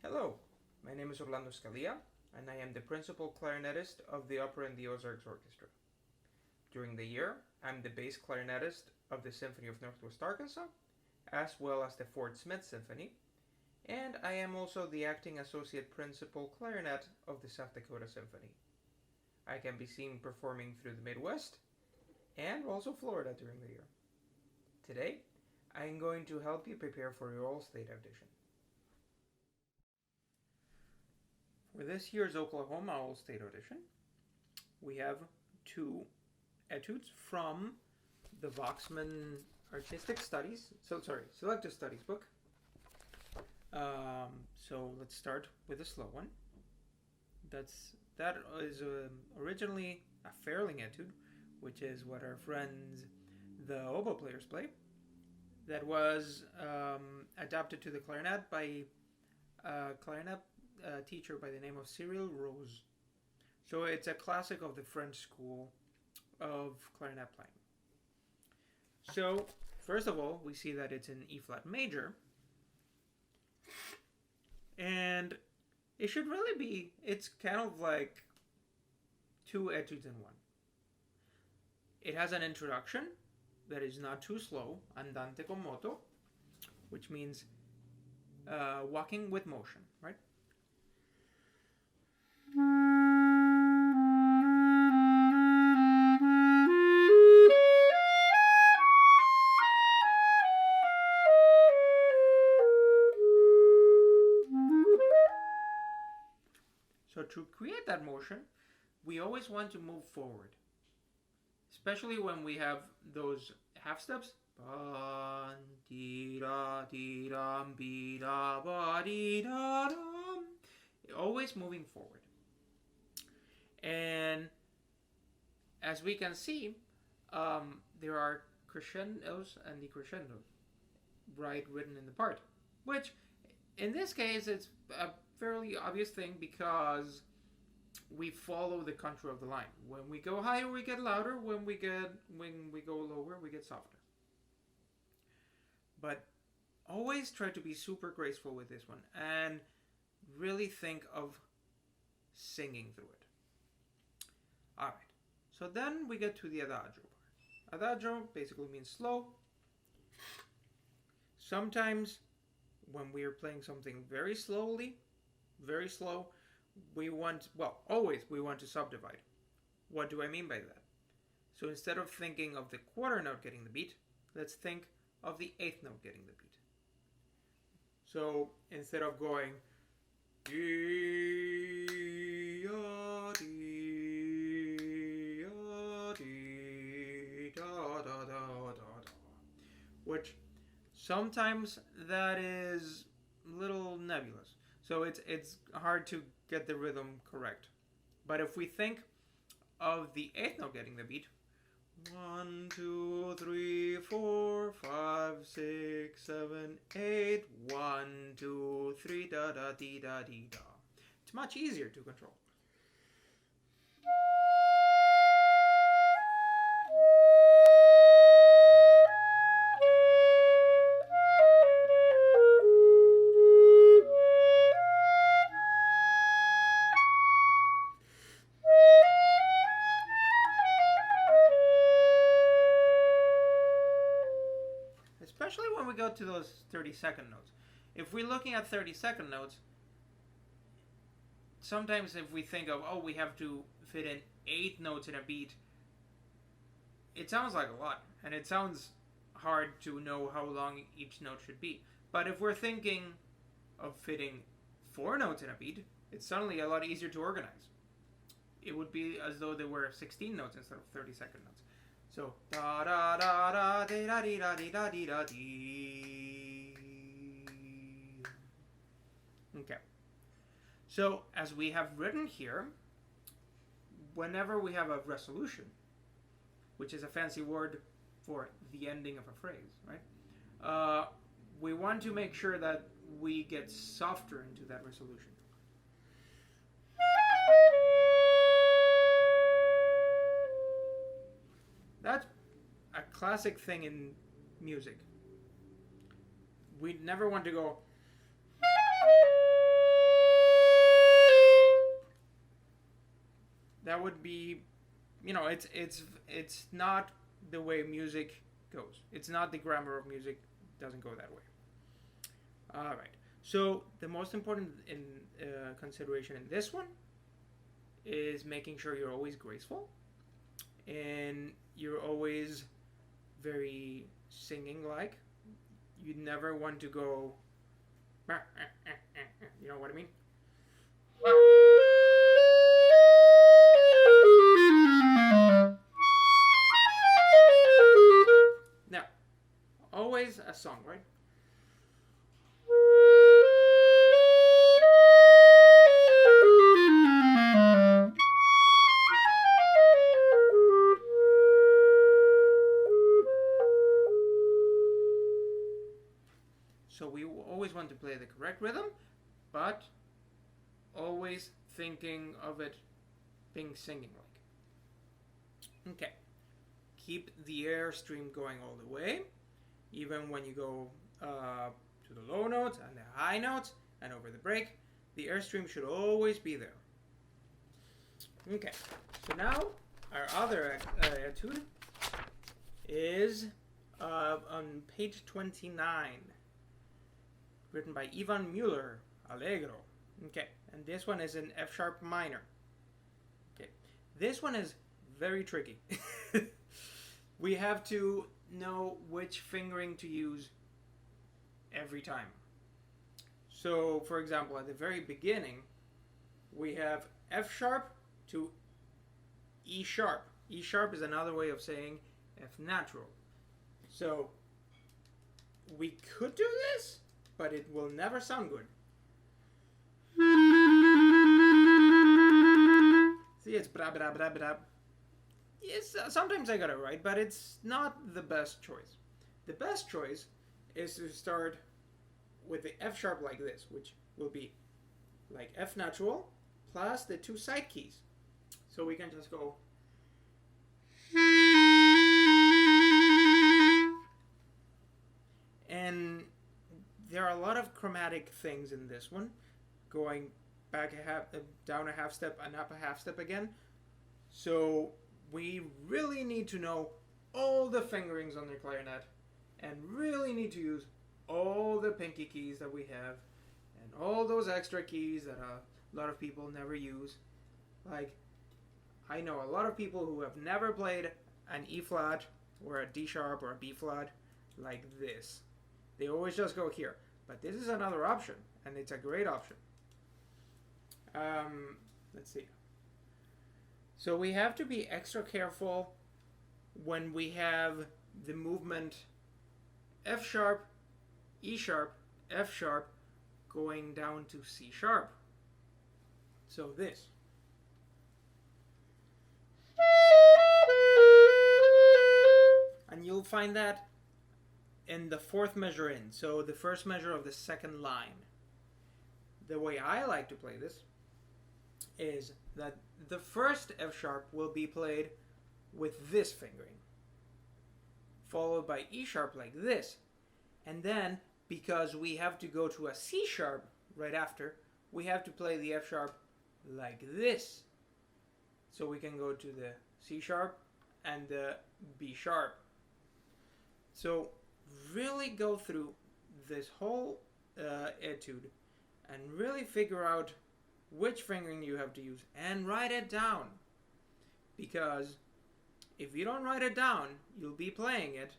Hello, my name is Orlando Scalia, and I am the principal clarinetist of the opera in the Ozarks Orchestra. During the year, I'm the bass clarinetist of the Symphony of Northwest Arkansas, as well as the Fort Smith Symphony, and I am also the acting associate principal clarinet of the South Dakota Symphony. I can be seen performing through the Midwest and also Florida during the year. Today, I am going to help you prepare for your all-state audition. For this year's Oklahoma All-State Audition, we have two etudes from the Voxman Selective Studies book. So let's start with a slow one. That is originally a Fairling etude, which is what our friends, the oboe players, play. That was adapted to the clarinet by clarinet teacher by the name of Cyril Rose. So it's a classic of the French school of clarinet playing. So first of all, we see that it's in E flat major, and it should really be, it's kind of like two etudes in one. It has an introduction that is not too slow, andante con moto, which means walking with motion, right? So to create that motion, we always want to move forward, especially when we have those half steps. Always moving forward. And as we can see, there are crescendos and decrescendos, right, written in the part, which in this case it's a fairly obvious thing because we follow the contour of the line. When we go higher, we get louder. When we go lower, we get softer. But always try to be super graceful with this one and really think of singing through it. All right. So then we get to the adagio part. Adagio basically means slow. Sometimes when we are playing something very slow, always we want to subdivide. What do I mean by that? So instead of thinking of the quarter note getting the beat, let's think of the eighth note getting the beat. So instead of going which sometimes that is a little nebulous. So it's hard to get the rhythm correct. But if we think of the eighth note getting the beat, 1, 2, 3, 4, 5, 6, 7, 8, 1, 2, 3, da da dee da dee da. It's much easier to control. Especially when we go to those 30-second notes. If we're looking at 30-second notes, sometimes if we think of, we have to fit in 8 notes in a beat, it sounds like a lot, and it sounds hard to know how long each note should be. But if we're thinking of fitting 4 notes in a beat, it's suddenly a lot easier to organize. It would be as though there were 16 notes instead of 30-second notes. So da da da da dee da dee da dee da dee da dee. Okay. So as we have written here, whenever we have a resolution, which is a fancy word for the ending of a phrase, right? We want to make sure that we get softer into that resolution. That's a classic thing in music. We never want to go that would be, it's not the way music goes. It's not the grammar of music. It doesn't go that way. All right. So the most important consideration in this one is making sure you're always graceful and you're always very singing like. You never want to go, you know what I mean? Now, always a song, right? So we always want to play the correct rhythm, but always thinking of it being singing like. Okay. Keep the air stream going all the way, even when you go to the low notes and the high notes and over the break. The airstream should always be there. Okay, so now our other etude is on page 29, written by Ivan Müller, Allegro. Okay, and this one is in F sharp minor. Okay, this one is very tricky. We have to know which fingering to use every time. So, for example, at the very beginning, we have F sharp to E sharp. E sharp is another way of saying F natural. So, we could do this, but it will never sound good. See, it's bra bra bra bra. Yes, sometimes I got it right, but it's not the best choice. The best choice is to start with the F sharp like this, which will be like F natural plus the two side keys. So we can just go. And there are a lot of chromatic things in this one, going back down a half step and up a half step again. So we really need to know all the fingerings on the clarinet and really need to use all the pinky keys that we have and all those extra keys that a lot of people never use. Like, I know a lot of people who have never played an E flat or a D sharp or a B flat like this. They always just go here. But this is another option, and it's a great option. Let's see. So we have to be extra careful when we have the movement F sharp, E sharp, F sharp going down to C sharp. So this. And you'll find that in the fourth measure in, so the first measure of the second line. The way I like to play this is that the first F sharp will be played with this fingering, followed by E sharp like this, and then because we have to go to a C sharp right after, we have to play the F sharp like this. So we can go to the C sharp and the B sharp. So really go through this whole etude and really figure out which fingering you have to use and write it down. Because if you don't write it down, you'll be playing it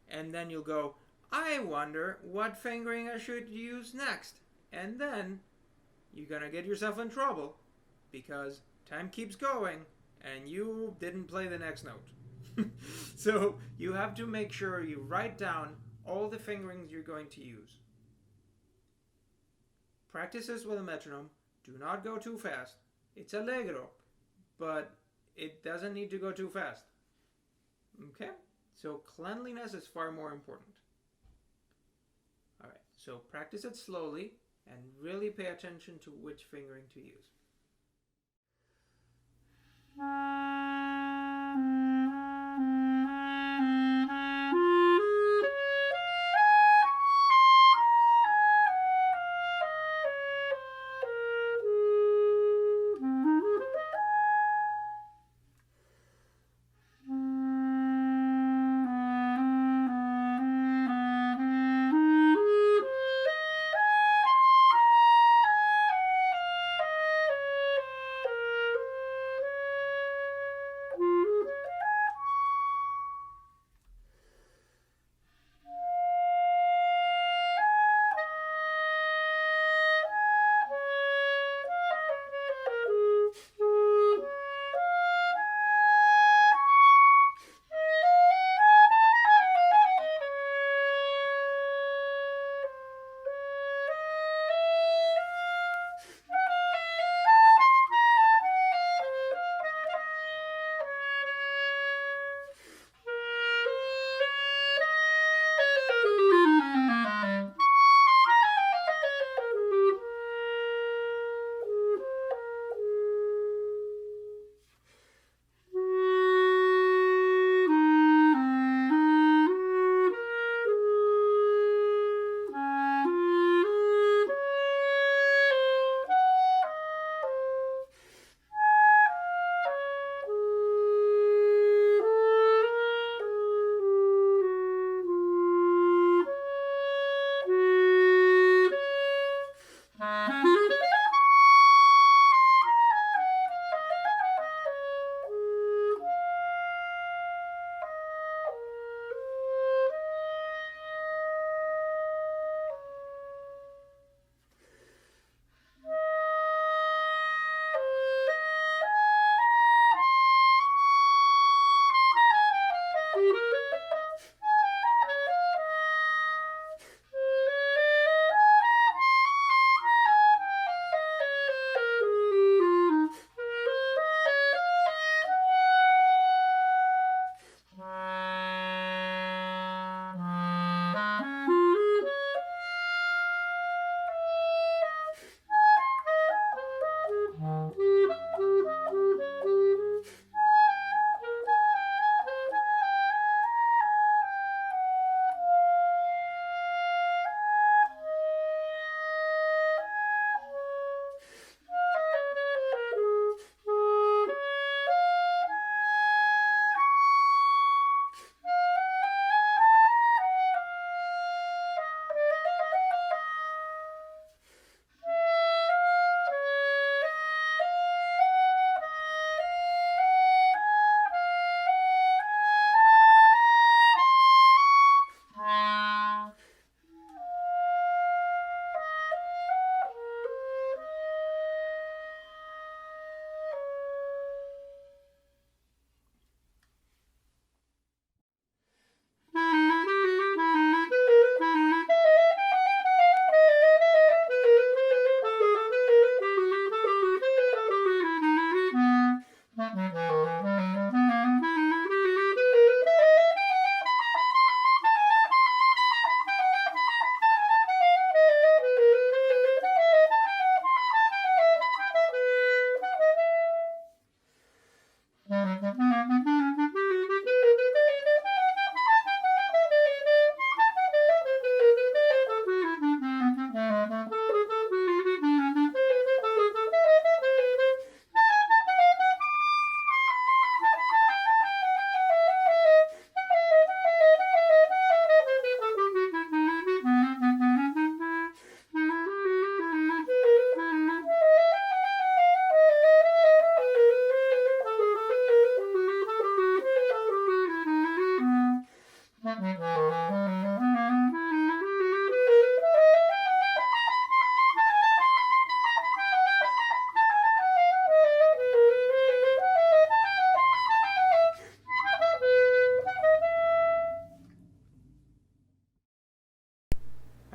and then you'll go, I wonder what fingering I should use next. And then you're gonna get yourself in trouble because time keeps going and you didn't play the next note. So you have to make sure you write down all the fingerings you're going to use. Practice this with a metronome. Do not go too fast. It's allegro, but it doesn't need to go too fast. Okay? So cleanliness is far more important. Alright, so practice it slowly and really pay attention to which fingering to use.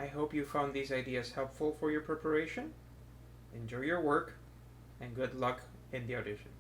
I hope you found these ideas helpful for your preparation. Enjoy your work, and good luck in the audition.